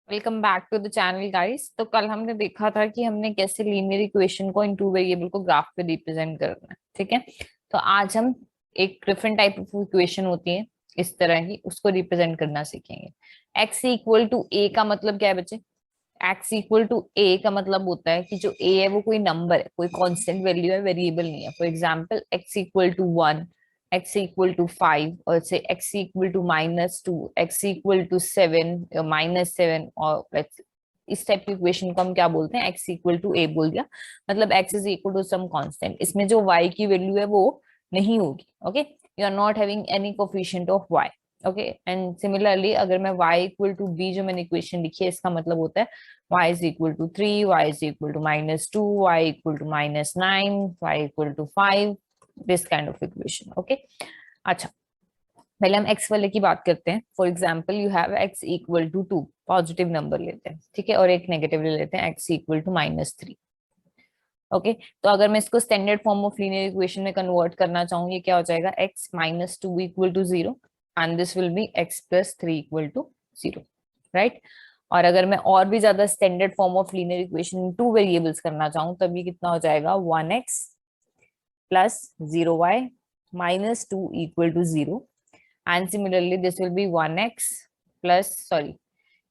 Welcome back to the channel guys. तो कल हमने देखा था कि हमने कैसे लीनियर इक्वेशन को इन टू वेरिएबल को ग्राफ पे रिप्रेजेंट करना है। ठीक है, तो आज हम एक डिफरेंट टाइप ऑफ इक्वेशन होती है इस तरह की, उसको रिप्रेजेंट करना सीखेंगे। एक्स इक्वल टू ए का मतलब क्या है बच्चे? एक्स इक्वल टू ए का मतलब होता है कि जो ए है वो कोई नंबर है, कोई कांस्टेंट वैल्यू है, वेरिएबल नहीं है। For example x equal to 1, x equal to 5, और से x equal to -2, x equal to 7, -7, और इस टाइप की इक्वेशन को हम क्या बोलते हैं? एक्स इक्वल टू ए बोल दिया, मतलब x is equal to some constant. इसमें जो वाई की वैल्यू है वो नहीं होगी। Okay, you are not having any coefficient of y. Okay, and similarly अगर मैं y इक्वल टू b जो मैंने इक्वेशन लिखी है, इसका मतलब होता है y is equal to 3, y is equal to -2, y equal to -9, y equal to 5, this kind of equation. Okay, अच्छा, पहले हम x वाले की बात करते हैं। For example you have x equal to 2, positive number लेते हैं, ठीक है, और एक नेगेटिव ले लेते हैं x इक्वल टू -3। ओके, तो अगर मैं इसको standard form of linear equation में कन्वर्ट करना चाहूँ, ये क्या हो जाएगा? x -2 equal to 0 and this will be x plus 3 equal to 0, right. और अगर मैं और भी ज्यादा standard form of linear equation two variables करना चाहूँ, तब ये कितना हो जाएगा? 1x plus 0y -2 equal to 0, and similarly this will be 1x plus, sorry,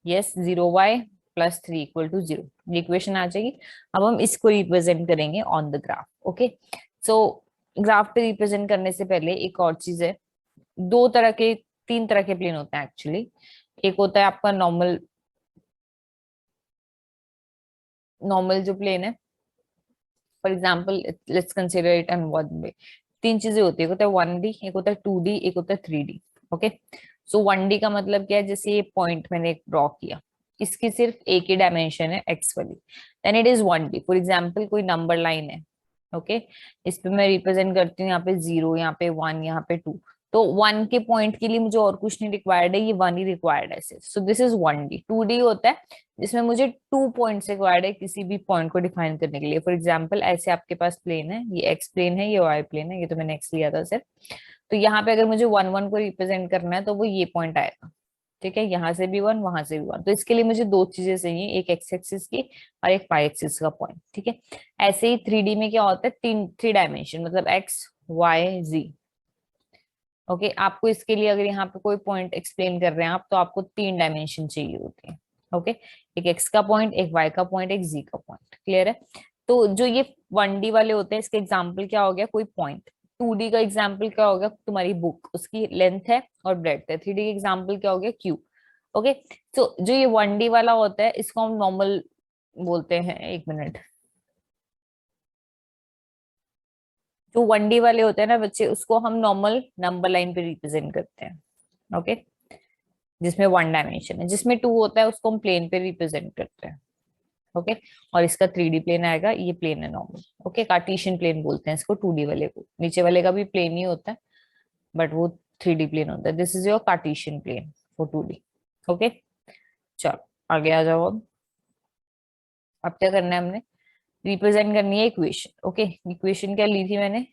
yes, 0y plus 3 equal to 0। ये इक्वेशन आ जाएगी। अब हम इसको रिप्रेजेंट करेंगे on the graph. Okay, so graph पे रिप्रेजेंट करने से पहले एक और चीज है। दो तरह के, तीन तरह के प्लेन होते हैं एक्चुअली। एक होता है आपका नॉर्मल, नॉर्मल जो प्लेन है, for example let's consider it an one way. तीन चीजें होती है, एक होता है 1D, एक होता है 2D, एक होता है 3D। ओके, सो 1D का मतलब क्या है? जैसे ये पॉइंट मैंने एक ड्रॉ किया, इसकी सिर्फ एक ही डायमेंशन है एक्स वाली, then it is 1D। For example कोई नंबर लाइन है, ओके, इस पे मैं रिप्रेजेंट करती हूँ, यहाँ पे 0, यहाँ पे 1, यहाँ पे 2। तो 1 के पॉइंट के लिए मुझे और कुछ नहीं रिक्वायर्ड है, ये 1 ही रिक्वायर्ड है सिर्फ। सो दिस इज 1D। 2D होता है जिसमें मुझे 2 पॉइंट्स रिक्वायर्ड है किसी भी पॉइंट को डिफाइन करने के लिए। फॉर एग्जाम्पल ऐसे आपके पास प्लेन है, ये एक्स प्लेन है, ये वाई प्लेन है, ये तो मैंने एक्स लिया था सिर्फ। तो यहाँ पे अगर मुझे 1 1 को रिप्रेजेंट करना है तो वो ये पॉइंट आएगा। ठीक है, यहाँ से भी 1, वहां से भी 1। तो इसके लिए मुझे दो चीजें चाहिए, एक एक्स एक्सिस की और एक वाई एक्सिस का पॉइंट। ठीक है, ऐसे ही 3D में क्या होता है? थ्री डायमेंशन, मतलब एक्स वाई जी। ओके, आपको इसके लिए अगर यहाँ पे कोई पॉइंट एक्सप्लेन कर रहे हैं आप, तो आपको 3 डायमेंशन चाहिए होती है। ओके, एक एक्स का पॉइंट, एक वाई का पॉइंट, एक जी का पॉइंट। क्लियर है? तो जो ये 1D वाले होते हैं, इसके एग्जाम्पल क्या हो गया? कोई पॉइंट। 2D का एग्जाम्पल क्या हो गया? तुम्हारी बुक, उसकी लेंथ है और ब्रेड्थ है। 3D का एग्जाम्पल क्या हो गया? क्यूब। ओके, तो जो ये 1D वाला होता है, इसको हम नॉर्मल बोलते हैं। एक मिनट, जो 1D वाले होते हैं ना बच्चे, उसको हम नॉर्मल नंबर लाइन पे रिप्रेजेंट करते हैं। ओके, जिसमें 1 डायमेंशन है। जिसमें 2 होता है उसको हम प्लेन पे रिप्रेजेंट करते हैं। ओके, और इसका 3D प्लेन आएगा, ये प्लेन है नॉर्मल। ओके, कार्टेशियन प्लेन बोलते हैं इसको 2D वाले को। नीचे वाले का भी प्लेन ही होता है, बट वो 3D प्लेन होता है। This is your Cartesian plane for 2D। Okay, चलो आगे आ जाओ। अब क्या करना है हमने? रिप्रेजेंट करनी है इक्वेशन। ओके, इक्वेशन क्या ली थी मैंने?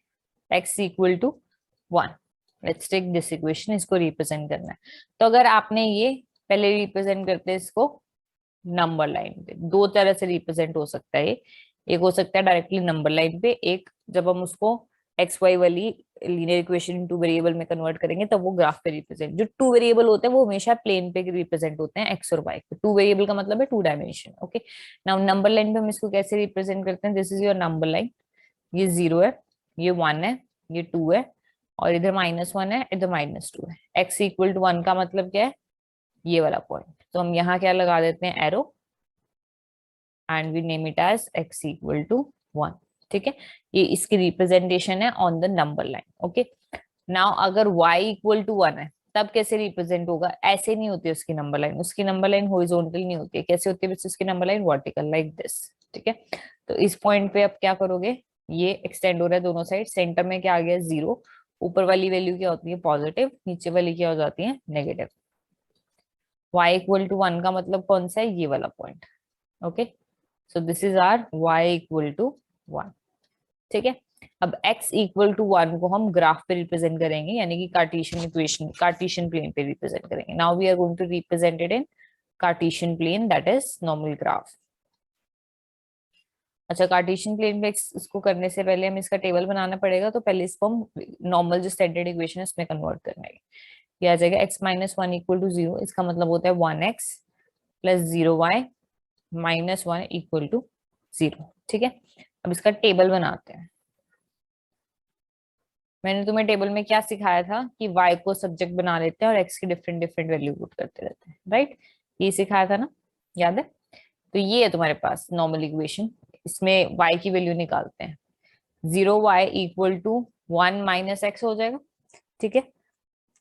X equal to 1। Let's take this equation, इसको रिप्रेजेंट करना है। तो अगर आपने ये पहले रिप्रेजेंट करते हैं इसको नंबर लाइन पे, दो तरह से रिप्रेजेंट हो सकता है। एक हो सकता है डायरेक्टली नंबर लाइन पे, एक जब हम उसको एक्स वाई वाली लीनियर इक्वेशन टू वेरिएबल में कन्वर्ट करेंगे तब वो ग्राफ पे रिप्रेजेंट। जो टू वेरिएबल होते हैं वो हमेशा प्लेन पे रिप्रेजेंट होते हैं, एक्स और वाई पे। टू वेरिएबल का मतलब है 2 dimension. Okay, now number line पे हम इसको कैसे रिप्रेजेंट करते हैं? This is your number line. ये 0 है, ये 1 है, ये 2 है, और इधर -1 है, इधर -2 है। एक्स इक्वल टू 1 का मतलब क्या है? ये वाला पॉइंट। तो हम यहाँ क्या लगा देते हैं? Arrow, and we name it as x equal to 1। ठीक है, ये इसकी रिप्रेजेंटेशन है on the number line. Okay, now अगर y इक्वल टू 1 है तब कैसे रिप्रेजेंट होगा? ऐसे नहीं होती उसकी नंबर लाइन। उसकी नंबर लाइन हॉरिजॉन्टल नहीं होती है। कैसे होती है बच्चे उसकी number line? Vertical, like this. ठीक है, तो इस पॉइंट पे अब क्या करोगे? ये एक्सटेंड हो रहा है दोनों साइड। सेंटर में क्या आ गया? 0। ऊपर वाली वैल्यू क्या होती है? पॉजिटिव। नीचे वाली क्या हो जाती है? नेगेटिव। y इक्वल टू 1 का मतलब कौन सा है? ये वाला point. Okay, so this is our y equal to 1। ठीक है, अब x इक्वल टू 1 को हम ग्राफ पे रिप्रेजेंट करेंगे, यानी कि कार्टेशियन इक्वेशन, कार्टेशियन प्लेन पे रिप्रेजेंट करेंगे। Now we are going to represent it in Cartesian plane, that is normal graph. अच्छा, कार्टेशियन प्लेन पे इसको करने से पहले हमें इसका टेबल बनाना पड़ेगा, तो पहले इसको हम नॉर्मल जो स्टैंडर्ड इक्वेशन है उसमें कन्वर्ट करना है। ये आ जाएगा x-1 इक्वल टू 0, इसका मतलब होता है 1x plus 0y minus 1 equal to 0। ठीक है, अब इसका टेबल बनाते हैं। मैंने तुम्हें टेबल में क्या सिखाया था कि y को सब्जेक्ट बना लेते हैं और x की डिफरेंट डिफरेंट वैल्यू पुट करते रहते हैं, राइट? ये सिखाया था ना, याद है? तो ये है तुम्हारे पास नॉर्मल इक्वेशन, इसमें y की वैल्यू निकालते हैं। 0y equal to 1 minus x हो जाएगा। ठीक है,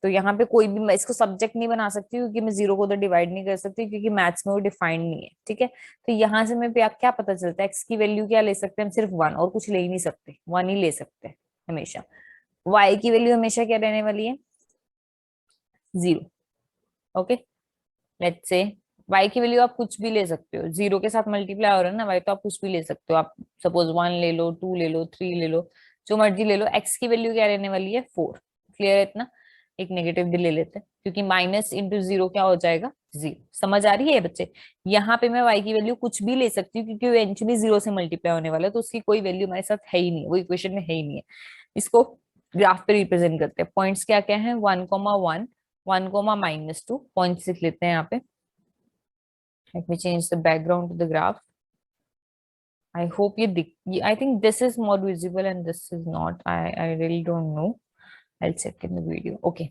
तो यहाँ पे कोई भी, मैं इसको सब्जेक्ट नहीं बना सकती क्योंकि मैं जीरो को तो डिवाइड नहीं कर सकती, क्योंकि मैथ्स में वो डिफाइंड नहीं है। ठीक है, तो यहाँ से मैं क्या पता चलता है, एक्स की वैल्यू क्या ले सकते हैं हम, सिर्फ 1, और कुछ ले ही नहीं सकते, 1 ही ले सकते हैं हमेशा। y की वैल्यू हमेशा क्या रहने वाली है, 0। ओके, लेट्स से y की वैल्यू आप कुछ भी ले सकते हो, जीरो के साथ मल्टीप्लाई हो रहा है ना y, तो आप कुछ भी ले सकते हो। आप सपोज 1 ले लो, 2 ले लो, 3 ले लो, जो मर्जी ले लो। x की वैल्यू क्या रहने वाली है, 4। क्लियर है इतना? एक नेगेटिव भी ले लेते हैं, क्योंकि माइनस इंटू जीरो क्या हो जाएगा, 0। समझ आ रही है बच्चे? यहाँ पे मैं y की वैल्यू कुछ भी ले सकती हूँ, क्योंकि इवेंचुअली जीरो से मल्टीप्लाई होने वाला है, तो उसकी कोई वैल्यू हमारे साथ है ही नहीं, वो इक्वेशन में है ही नहीं है। इसको ग्राफ पे रिप्रेजेंट करते हैं। पॉइंट्स क्या क्या है, 1,1, 1,-2 पॉइंट्स लिख लेते हैं यहाँ पे। Let me change the background to the graph. I hope I think this is more visible and this is not. I really don't know. I'll check in the video. Okay.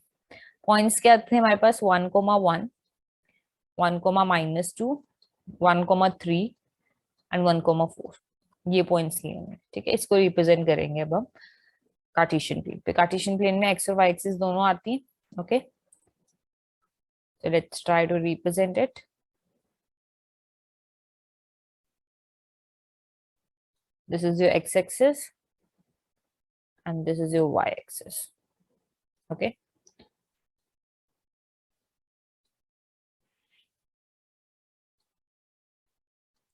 Points क्या थे हमारे पास, 1,1, 1,-2, 1,3 and 1,4। ये points लिए हमने। ठीक है, इसको represent करेंगे अब हम कार्टेशियन प्लेन पे। कार्टेशियन प्लेन में एक्स और वाई एक्सिस दोनों आती है। Okay, so let's try to represent it. This is your x-axis and this is your y-axis. Okay.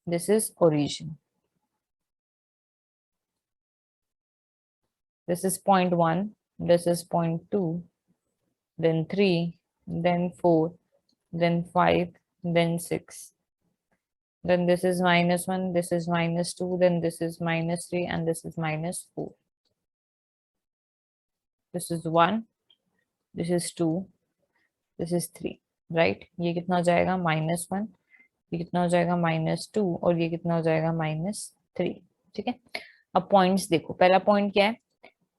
This is origin. This is point 1, this is point 2, then 3, then 4, then 5, then 6. Then this is -1, this is -2, then this is -3 and this is -4. This is 1, this is 2, this is 3, right? ये कितना हो जाएगा, -1, ये कितना हो जाएगा, -2, और ये कितना हो जाएगा, -3। ठीक है, अब पॉइंट्स देखो। पहला पॉइंट क्या है,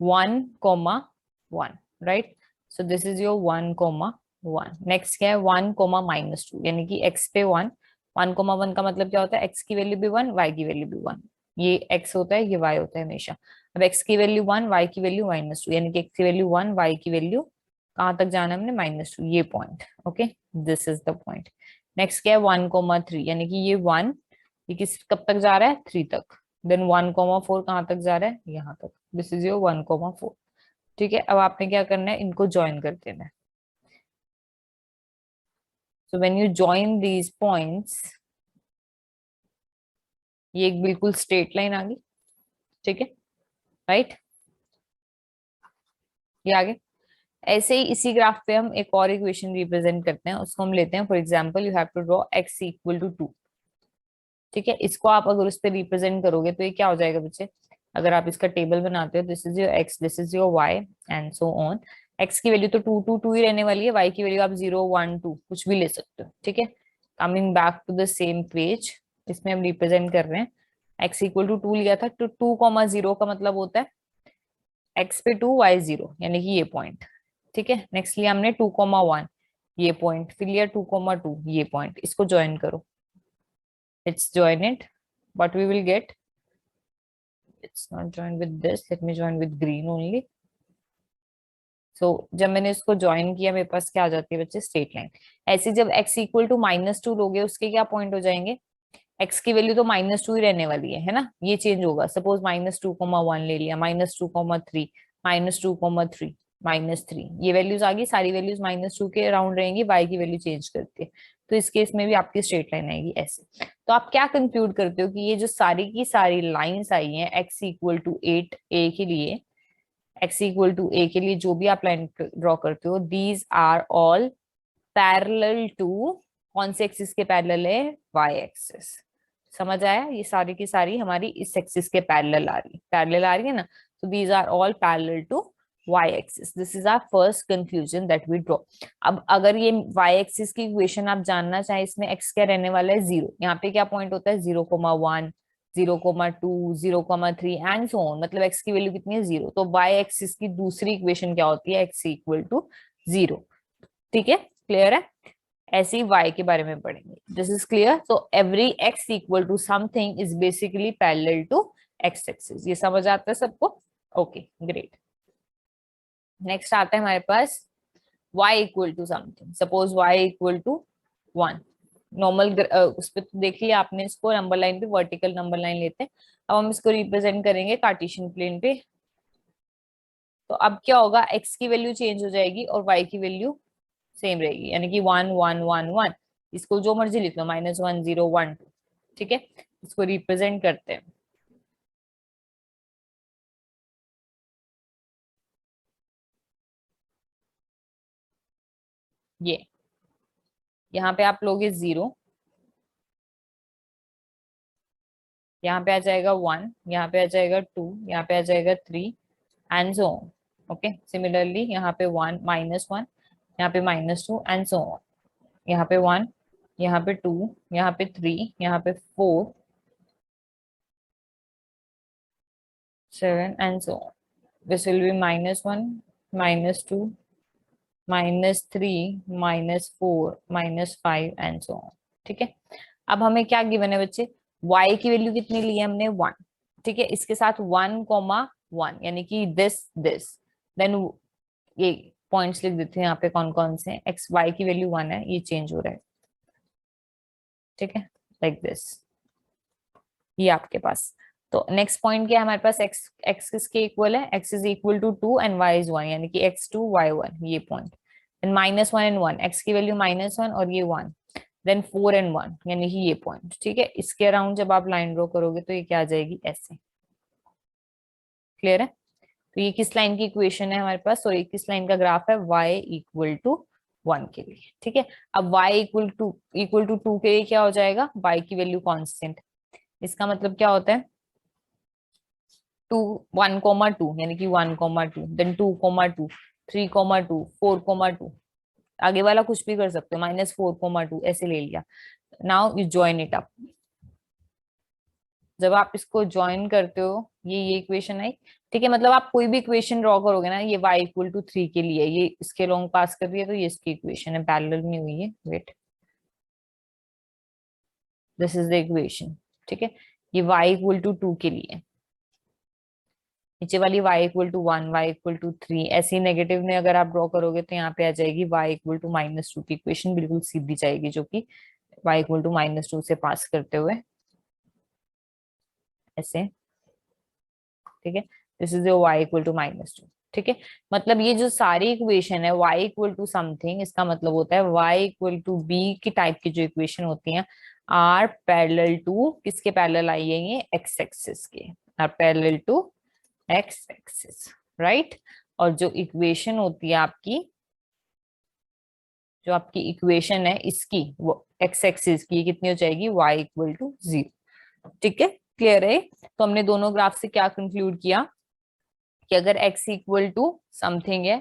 1,1, right? So this is your 1,1। Next क्या है, 1,-2, यानी कि x पे 1, 1,1 का मतलब क्या होता है, x की वैल्यू भी 1, y की वैल्यू भी 1। ये x होता है, ये y होता है हमेशा। अब x की वैल्यू 1, y की वैल्यू -2, यानी कि x की वैल्यू 1, y की वैल्यू कहाँ तक जाना है हमने, -2, ये point. Okay, this is the point. Next क्या है, 1,3, यानी कि ये 1, ये किस कब तक जा रहा है, 3 तक। देन 1,4 कहाँ तक जा रहा है, यहाँ तक। This is your 1,4। ठीक है, अब आपने क्या करना है, इनको ज्वाइन कर देना है। So when you join these points, ये एक बिल्कुल स्ट्रेट लाइन आ गई। ठीक है, राइट? ये आगे ऐसे ही इसी ग्राफ पे हम एक और इक्वेशन रिप्रेजेंट करते हैं, उसको हम लेते हैं। For example, you have to draw x equal to 2। ठीक है, इसको आप अगर उस पर रिप्रेजेंट करोगे तो ये क्या हो जाएगा बच्चे, अगर आप इसका टेबल बनाते हो, this is your x, this is your y and so on. x की वैल्यू तो 2, 2, 2 ही रहने वाली है, y की वैल्यू आप 0, 1, 2 कुछ भी ले सकते हो। ठीक है, coming back to the same page, इसमें हम रिप्रेजेंट कर रहे हैं। x इक्वल टू 2 लिया था, तो 2,0 का मतलब होता है x पे 2, y 0, यानी कि ये पॉइंट। ठीक है, नेक्स्ट लिया हमने 2,1, ये पॉइंट। फिर लिया 2,2, ये पॉइंट। इसको ज्वाइन करो, let's join it. What we will get, let's not join with this, let me join with green only. So जब मैंने इसको ज्वाइन किया, मेरे पास क्या आ जाती है बच्चे, स्ट्रेट लाइन। ऐसे जब x इक्वल टू -2 लोगे, उसके क्या पॉइंट हो जाएंगे, x की वैल्यू तो -2 ही रहने वाली है ना, ये चेंज होगा। सपोज -2,1 ले लिया, -2,3, -2,3, -3, ये वैल्यूज आ गई, सारी वैल्यूज -2 के अराउंड रहेंगी, y की वैल्यू चेंज करती है। तो इस केस में भी आपकी स्ट्रेट लाइन आएगी ऐसे। तो आप क्या कंक्लूड करते हो कि ये जो सारी की सारी लाइंस आई हैं x इक्वल टू 8a के लिए, x इक्वल टू a के लिए जो भी आप लाइन ड्रॉ करते हो, these are all parallel to कौन से एक्सिस के पैरेलल है? Y axis. समझ आया? ये सारी की सारी हमारी इस एक्सिस के पैरेलल आ रही है ना, तो these are all parallel to y axis. This is our first conclusion that we draw. अब अगर ये वाई एक्सिस की इक्वेशन आप जानना चाहें, इसमें एक्स क्या रहने वाला है? 0। यहाँ पे क्या पॉइंट होता है? 0,1, 0,2, 0,3 एंड सो ऑन। मतलब एक्स की वैल्यू कितनी है? 0। तो वाई एक्सिस की दूसरी इक्वेशन क्या होती है? X equal to 0। ठीक है, क्लियर है? ऐसे ही y के बारे में पढ़ेंगे। This is clear. So every x equal to something is basically parallel to x axis. ये समझ आता है सबको? Okay, great. नेक्स्ट आता है हमारे पास y equal to something. Suppose y equal to 1। Normal उस पर तो देख लिया आपने, इसको नंबर लाइन पे वर्टिकल नंबर लाइन लेते हैं। अब हम इसको रिप्रेजेंट करेंगे कार्टेशियन प्लेन पे। तो अब क्या होगा? x की वैल्यू चेंज हो जाएगी और y की वैल्यू सेम रहेगी, यानी कि 1, 1, 1, 1। इसको जो मर्जी लिख लो, -1, 0, 1, 2। ठीक है, इसको रिप्रेजेंट करते हैं। ये यहाँ पे आप लोगे 0, यहाँ पे आ जाएगा 1, यहाँ पे आ जाएगा 2, यहाँ पे आ जाएगा 3 and so on. Okay, similarly यहाँ पे 1, -1, यहाँ पे -2 एंड सो ऑन। यहाँ पे 1, यहाँ पे 2, यहाँ पे 3, यहाँ पे 4, 7 and so on. This will B -1, -2, -3, -4, -5 and so on. ठीक है, अब हमें क्या गिवन है बच्चे? y की वैल्यू कितनी ली है हमने? 1। ठीक है, इसके साथ 1,1 यानी कि दिस देन ये पॉइंट्स लिख देते हैं यहाँ पे कौन कौन से। एक्स y की वैल्यू 1 है, ये चेंज हो रहा है। ठीक है, लाइक दिस, ये आपके पास। तो नेक्स्ट पॉइंट क्या है हमारे पास? एक्स एक्स किसके इक्वल है? X is equal to 2 and y is 1, यानी कि x2 y1, ये पॉइंट। देन -1 एंड 1, एक्स की वैल्यू -1 और ये 1। देन 4 एंड 1, यानी कि ये पॉइंट। ठीक है, इसके अराउंड जब आप लाइन ड्रॉ करोगे तो ये क्या आ जाएगी? ऐसे। क्लियर है? तो ये किस लाइन की इक्वेशन है हमारे पास? सॉरी, किस लाइन का ग्राफ है? y इक्वल टू 1 के लिए। ठीक है, अब y इक्वल टू 2 के लिए क्या हो जाएगा? y की वैल्यू कांस्टेंट। इसका मतलब क्या होता है? 1,2 यानी कि 1,2, देन 2,2, 3,2, 4,2। आगे वाला कुछ भी कर सकते हो, -4,2 ऐसे ले लिया। Now you join it up. जब आप इसको ज्वाइन करते हो, ये इक्वेशन आई। ठीक है, मतलब आप कोई भी इक्वेशन ड्रॉ करोगे ना, ये y इक्वल टू 3 के लिए, ये इसके लॉन्ग पास कर रही है तो ये इसकी इक्वेशन है, पैरेलल नहीं हुई है। Wait, this is the equation. ठीक है, ये y इक्वल टू 2 के लिए। नीचे वाली y equal to 1, y equal to 3, ऐसे ही नेगेटिव में अगर आप ड्रॉ करोगे तो यहाँ पे आ जाएगी y इक्वल टू -2 की इक्वेशन, बिल्कुल सीधी जाएगी, जो कि y इक्वल टू -2 से पास करते हुए ऐसे। ठीक है, this is y equal to -2। ठीक है, मतलब ये जो सारी इक्वेशन है y इक्वल टू समथिंग, इसका मतलब होता है y इक्वल टू b की टाइप की जो इक्वेशन होती हैं आर पैरेलल टू, किसके पैरेलल आई है? ये x एक्सिस के, are parallel to x axis, right. और जो इक्वेशन होती है आपकी, जो आपकी इक्वेशन है इसकी, वो x एक्सिस की कितनी हो जाएगी? y equal to 0। ठीक है, क्लियर है? तो हमने दोनों ग्राफ से क्या कंक्लूड किया कि अगर x इक्वल टू समथिंग है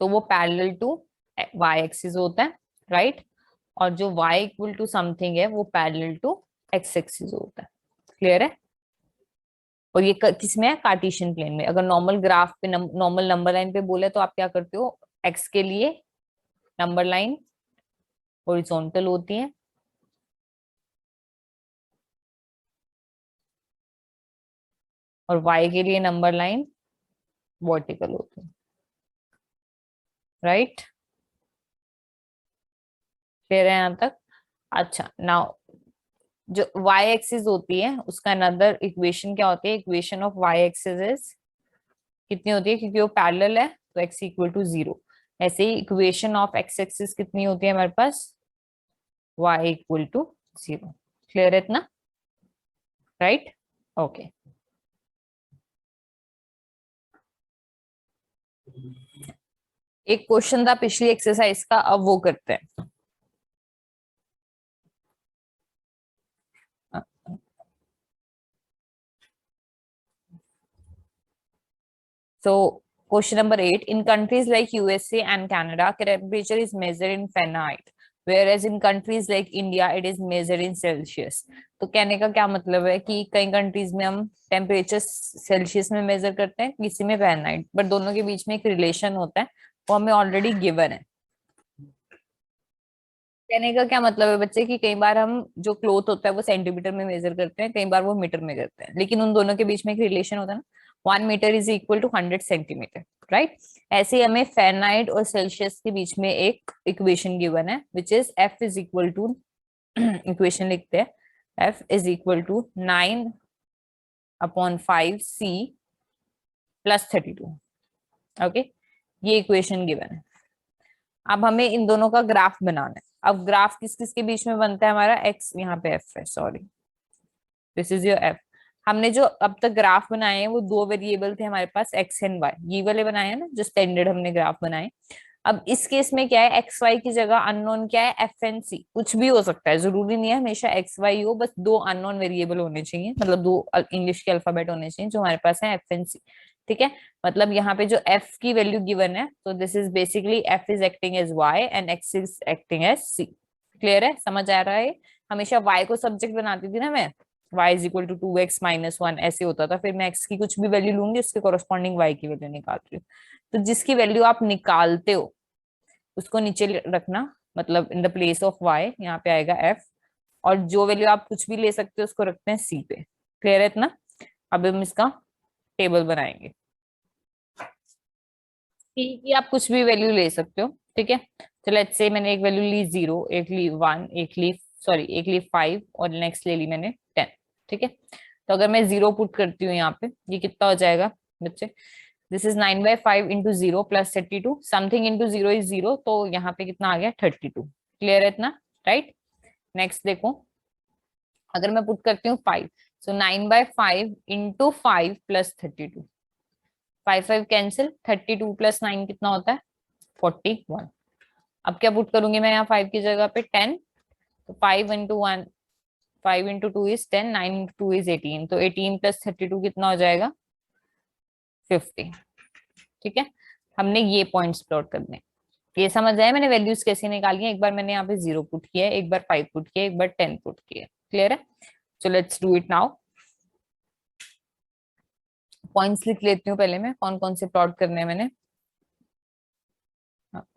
तो वो पैरेलल टू y एक्सिस होता है, राइट। और जो y इक्वल टू समथिंग है वो पैरेलल टू x एक्सिस होता है। क्लियर है? और ये किसमें है? कार्टेशियन प्लेन में। अगर नॉर्मल ग्राफ पे नॉर्मल नंबर लाइन पे बोले तो आप क्या करते हो? एक्स के लिए नंबर लाइन हॉरिजॉन्टल होती है, और वाई के लिए नंबर लाइन वर्टिकल होती है, राइट। क्लियर है यहाँ तक? अच्छा, नाउ जो वाई एक्सिस होती है उसका अनदर इक्वेशन क्या होती है? Equation of y axis is कितनी होती है? क्योंकि वो पैरेलल है तो एक्स इक्वल टू 0। ऐसे ही इक्वेशन ऑफ एक्स एक्सिस कितनी होती है हमारे पास? Y equal to 0। क्लियर है इतना? Right, okay. एक क्वेश्चन था पिछली एक्सरसाइज का, अब वो करते हैं। So question number 8, in countries like USA and Canada, temperature is measured in Fahrenheit, whereas in countries like India, it is measured in Celsius. तो कहने का क्या मतलब है कि कई कंट्रीज में हम टेम्परेचर सेल्सियस में मेजर करते हैं, किसी में फ़ारेनहाइट, बट दोनों के बीच में एक रिलेशन होता है, वो हमें ऑलरेडी गिवन है। कहने का क्या मतलब है बच्चे कि कई बार हम जो क्लोथ होता है वो सेंटीमीटर में मेजर करते हैं, कई बार वो मीटर में करते हैं, लेकिन उन दोनों के बीच में एक रिलेशन होता है ना, 1 metre is equal to 100 centimetre, right. ऐसे ही हमें फ़ारेनहाइट और सेल्सियस के बीच में एक इक्वेशन गिवन है, which is F is equal to, equation लिखते हैं, F is equal to 9/5 C plus 32। Okay, ये इक्वेशन गिवन है। अब हमें इन दोनों का ग्राफ बनाना है। अब ग्राफ किस किस के बीच में बनता है हमारा, एक्स, यहाँ पे एफ है, sorry, this is your F. हमने जो अब तक ग्राफ बनाए हैं वो दो वेरिएबल थे हमारे पास, एक्स एंड वाई, ये वाले बनाए हैं ना जो स्टैंडर्ड हमने ग्राफ बनाए। अब इस केस में क्या है, एक्स वाई की जगह अननोन क्या है, एफ एन सी, कुछ भी हो सकता है, जरूरी नहीं है हमेशा एक्स वाई हो, बस दो अननोन वेरिएबल होने चाहिए, मतलब दो इंग्लिश के अल्फाबेट होने चाहिए जो हमारे पास है, एफ एन सी। ठीक है, मतलब यहाँ पे जो एफ की वैल्यू गिवन है, तो this is basically F is acting as y and x is acting as C. Clear है, समझ आ रहा है। हमेशा वाई को सब्जेक्ट बनाती थी ना मैं, y is equal to 2x-1 ऐसे होता था, फिर मैं x की कुछ भी वैल्यू लूंगी उसके कॉरेस्पॉन्डिंग y की वैल्यू निकाल रही हूँ। तो जिसकी वैल्यू आप निकालते हो उसको नीचे रखना, मतलब in the place of y यहाँ पे आएगा f, और जो वैल्यू आप कुछ भी ले सकते हो उसको रखते हैं c पे। क्लियर है इतना। अब हम इसका टेबल बनाएंगे। c की आप कुछ भी वैल्यू ले सकते हो, ठीक है। तो लेट्स से मैंने एक वैल्यू ली 0, एक ली 1, एक ली, सॉरी, एक ली 5 और नेक्स्ट ले ली मैंने 10। ठीक है, तो अगर मैं 0 पुट करती हूँ यहाँ पे, ये कितना हो जाएगा बच्चे, this is 9/5 into 0 plus 32, something into 0 is 0, तो यहाँ पे कितना आ गया 32। क्लियर है इतना, राइट। नेक्स्ट देखो, अगर मैं पुट करती हूँ 5, सो 9/5 इंटू 5 प्लस 32, 5 कैंसिल, 32 प्लस 9 कितना होता है 41। अब क्या पुट करूंगी मैं यहाँ 5 की जगह पे 10, तो 5 into 1, 5 into 2 is 10, 9 into 2 is 18, तो 18 प्लस 32 कितना हो जाएगा 50। ठीक है, हमने ये पॉइंट्स प्लॉट करने, ये समझ आया मैंने वैल्यूज कैसे निकाली है। एक बार मैंने यहाँ पे 0 पुट किया है, एक बार 5 पुट किया है, एक बार 10 पुट किया है। क्लियर है, so let's do it now. Points लिख लेती हूँ पहले मैं, कौन कौन से प्लॉट करने हैं मैंने।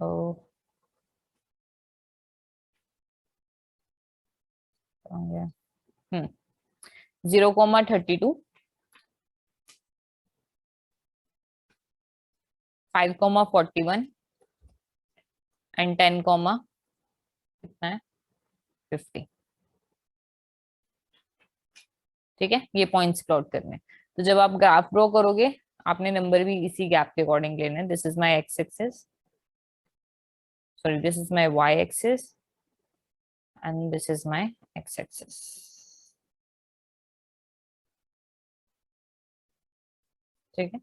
ओ, 0,32, 5,41 एंड 10, कितना है 50। ठीक है, ये पॉइंट्स प्लॉट करने। तो जब आप ग्राफ ड्रॉ करोगे आपने नंबर भी इसी गैप के अकॉर्डिंग लेना है। This is my x axis, sorry this is my y axis and this is my x axis. ठीक है,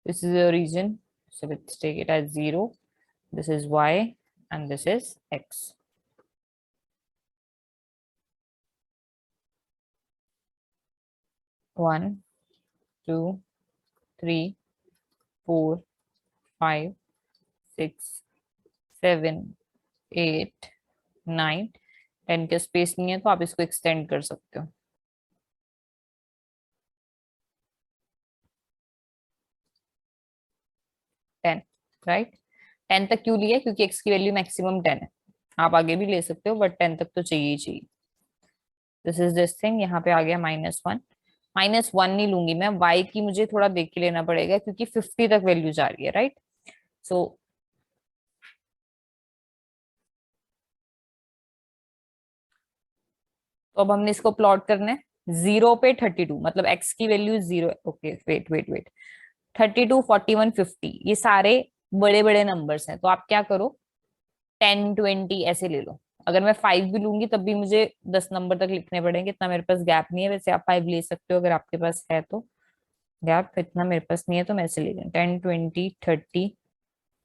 this is the region, so let's take it as 0, this is y and this is x। 1 2 3 4 5 6 7 8 9, 10 का space नहीं है तो आप इसको extend कर सकते हो। 10, राइट। 10 तक क्यों लिया, क्योंकि x की वैल्यू मैक्सिमम 10 है, आप आगे भी ले सकते हो बट 10 तक तो चाहिए ही चाहिए। दिस इज दिस थिंग, यहाँ पे आ गया -1, -1 नहीं लूंगी मैं, y की मुझे थोड़ा देख के लेना पड़ेगा क्योंकि 50 तक वैल्यू जा रही है, राइट। सो तो अब हमने इसको प्लॉट करना है 0 पे 32, मतलब x की वैल्यू 0। ओके, वेट वेट वेट, 32, 41, 50 ये सारे बड़े बड़े नंबर्स हैं, तो आप क्या करो 10, 20 ऐसे ले लो। अगर मैं 5 भी लूंगी तब भी मुझे 10 नंबर तक लिखने पड़ेंगे, इतना मेरे पास गैप नहीं है। वैसे आप 5 ले सकते हो अगर आपके पास है तो, गैप इतना मेरे पास नहीं है तो मैं ऐसे ले लूँ 10, 20, 30,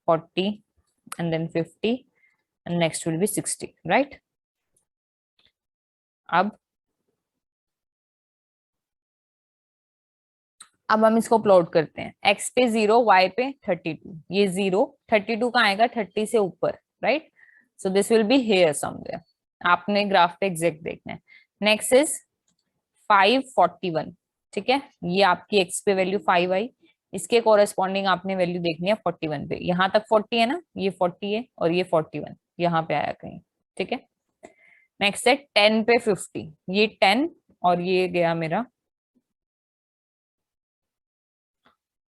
40 and then 50 and next will be 60, right. अब अब हम इसको प्लॉट करते हैं, एक्स पे 0, वाई पे 32, ये 0, 32 कहाँ आएगा, 30 से ऊपर, right. So this will be here somewhere, आपने ग्राफ पे एग्जैक्ट देखना है। नेक्स्ट इज 541, ठीक है, ये आपकी एक्स पे वैल्यू 5 आई, इसके कोरेस्पॉन्डिंग आपने वैल्यू देखनी है 41 पे, यहाँ तक 40 है ना, ये 40 है और ये 41 यहाँ पे आया कहीं, ठीक है। नेक्स्ट है 10 पे 50, ये 10 और ये गया मेरा,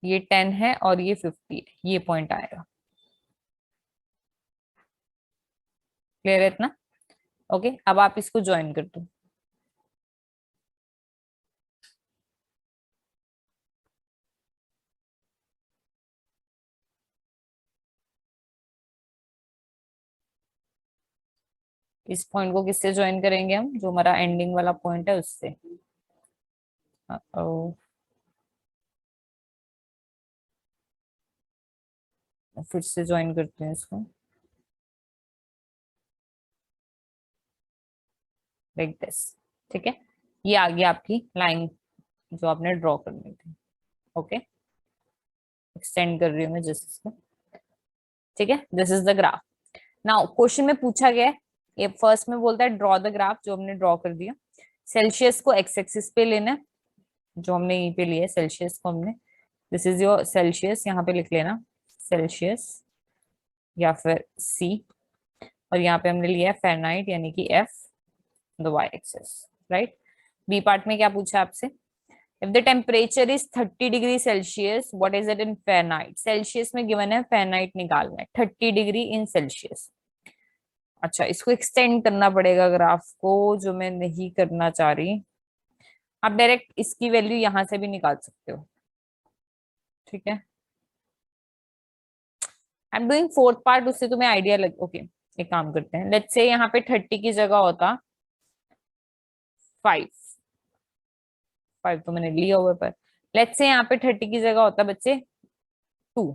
ये 10 है और ये 50 है, ये पॉइंट आएगा, क्लियर है इतना। ओके, अब आप इसको ज्वाइन कर दो। इस पॉइंट को किससे ज्वाइन करेंगे हम, जो हमारा एंडिंग वाला पॉइंट है उससे। ओ, फिर से ज्वाइन करते हैं इसको, लाइक दिस, ठीक है। ये आ गई आपकी लाइन जो आपने ड्रॉ करनी थी। ओके, एक्सटेंड कर रही हूँ मैं जस्ट इसको, ठीक है। This is the graph. Now question में पूछा गया है, ये फर्स्ट में बोलता है ड्रॉ द ग्राफ, जो हमने ड्रॉ कर दिया। सेल्सियस को एक्स एक्सिस पे लेना है, जो हमने यहीं पे लिया है सेल्सियस को हमने, दिस इज योर सेल्सियस, यहाँ पे लिख लेना सेल्सियस या फिर सी, और यहाँ पे हमने लिया है फ़ारेनहाइट यानी कि F, the y axis, right. B part में क्या पूछा आपसे, if the temperature is 30 degree Celsius what is it in Fahrenheit, Celsius में गिवन है, फ़ारेनहाइट निकालना है, 30 डिग्री इन सेल्सियस। अच्छा, इसको एक्सटेंड करना पड़ेगा ग्राफ को, जो मैं नहीं करना चाह रही। आप डायरेक्ट इसकी वैल्यू यहां से भी निकाल सकते हो, ठीक है। I am doing fourth part, उससे तुम्हें आइडिया लग, ओके। एक काम करते हैं, लेट्स से यहाँ पे 30 की जगह होता 5, 5 तो मैंने लिया हुआ है, पर लेट्स से यहाँ पे 30 की जगह होता बच्चे 2,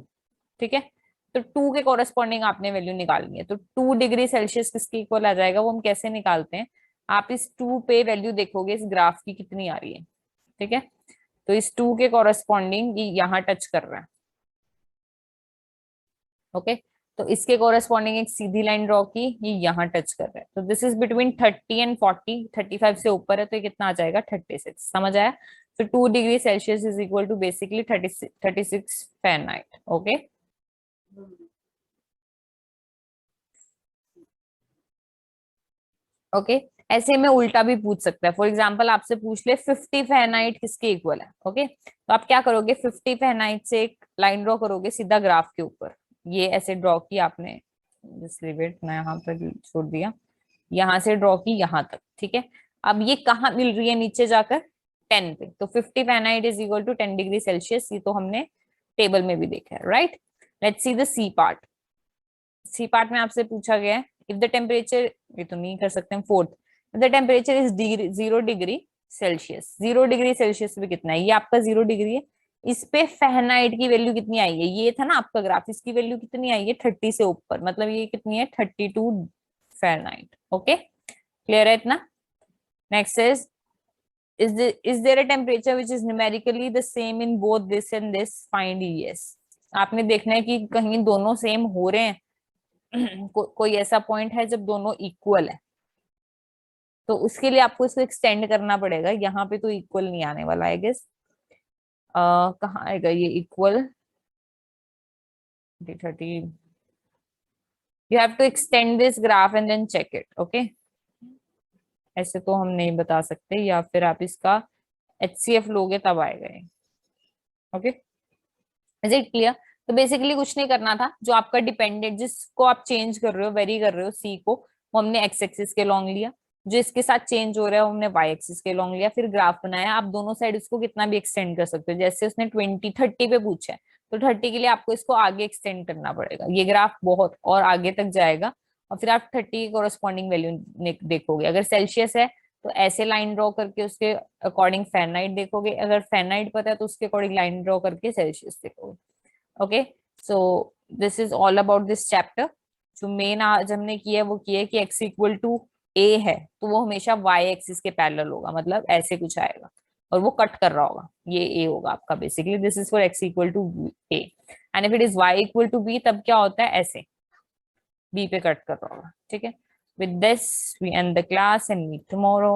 ठीक है। तो 2 के कोरेस्पॉन्डिंग आपने वैल्यू निकालनी है, तो 2 डिग्री सेल्सियस किसके इक्वल आ जाएगा, वो हम कैसे निकालते हैं। आप इस 2 पे वैल्यू देखोगे इस ग्राफ की कितनी आ रही है, ठीक है। तो इस 2 के कोरेस्पॉन्डिंग ये यहाँ टच कर रहा है, ओके। तो इसके कोरेस्पॉन्डिंग एक सीधी लाइन ड्रॉ की, ये यहाँ टच कर रहा है, तो दिस इज बिटवीन 30 एंड 40, 35 से ऊपर है तो ये कितना आ जाएगा 36, समझ आया। तो 2 degree Celsius is equal to basically 36 Fahrenheit, okay. Okay, ऐसे में उल्टा भी पूछ सकता है, फॉर एग्जाम्पल आपसे पूछ ले 50 फ़ारेनहाइट किसके इक्वल है, ओके। तो आप क्या करोगे, 50 फ़ारेनहाइट से एक लाइन ड्रॉ करोगे सीधा ग्राफ के ऊपर, ये ऐसे ड्रॉ की आपने, जस्ट लीव इट, मैं यहाँ पर छोड़ दिया, यहाँ से ड्रॉ की यहाँ तक, ठीक है। अब ये कहाँ मिल रही है, नीचे जाकर 10 पे, तो 50 Fahrenheit is equal to 10 degree Celsius, ये तो हमने टेबल में भी देखा है, right. Let's see the C part. C part में आपसे पूछा गया है, इफ द टेम्परेचर, ये तो नहीं कर सकते हम, fourth, if the temperature is degree 0 degree Celsius, 0 degree Celsius पे कितना है, ये आपका 0 डिग्री है, इस पे फ़ारेनहाइट की वैल्यू कितनी आई है, ये था ना आपका ग्राफ, इसकी वैल्यू कितनी आई है 30 से ऊपर, मतलब ये कितनी है 32 फ़ारेनहाइट, ओके, क्लियर है इतना। Next is there a temperature which is numerically the same in both this and this, find ES। आपने देखना है कि कहीं दोनों सेम हो रहे हैं, कोई ऐसा पॉइंट है जब दोनों इक्वल है, तो उसके लिए आपको इसको एक्सटेंड करना पड़ेगा, यहाँ पे तो इक्वल नहीं आने वाला आई गेस। कहाँ आएगा ये equal, 30, you have to extend this graph and then check it, okay. ऐसे तो हम नहीं बता सकते, या फिर आप इसका HCF लोगे तब आएगा ये, ओके। Is it clear. तो बेसिकली कुछ नहीं करना था, जो आपका डिपेंडेंट जिसको आप चेंज कर रहे हो, वेरी कर रहे हो, सी को, वो हमने एक्स एक्सिस के लॉन्ग लिया, जो इसके साथ चेंज हो रहा है वो हमने वाई एक्सिस के लॉन्ग लिया, फिर ग्राफ बनाया। आप दोनों साइड इसको कितना भी एक्सटेंड कर सकते हो, जैसे उसने 30 पे पूछा है, तो 30 के लिए आपको इसको आगे एक्सटेंड करना पड़ेगा, ये ग्राफ बहुत और आगे तक जाएगा, और फिर आप 30 की कोरस्पॉन्डिंग वैल्यू देखोगे, अगर सेल्सियस है तो ऐसे लाइन ड्रॉ करके उसके अकॉर्डिंग फ़ारेनहाइट देखोगे, अगर फ़ारेनहाइट पता है तो उसके अकॉर्डिंग लाइन ड्रॉ करके सेल्सियस देखोगे, okay. So this is all about this chapter. जो मेन आज हमने किया है वो किया है कि x इक्वल टू a है, तो वो हमेशा y एक्सिस के पैरेलल होगा, मतलब ऐसे कुछ आएगा, और वो कट कर रहा होगा, ये ए होगा आपका basically, this is for X equal to A. And if it is Y equal to B, तब क्या होता है, ऐसे बी पे कट कर रहा होगा, ठीक है। With this we end the class and meet tomorrow.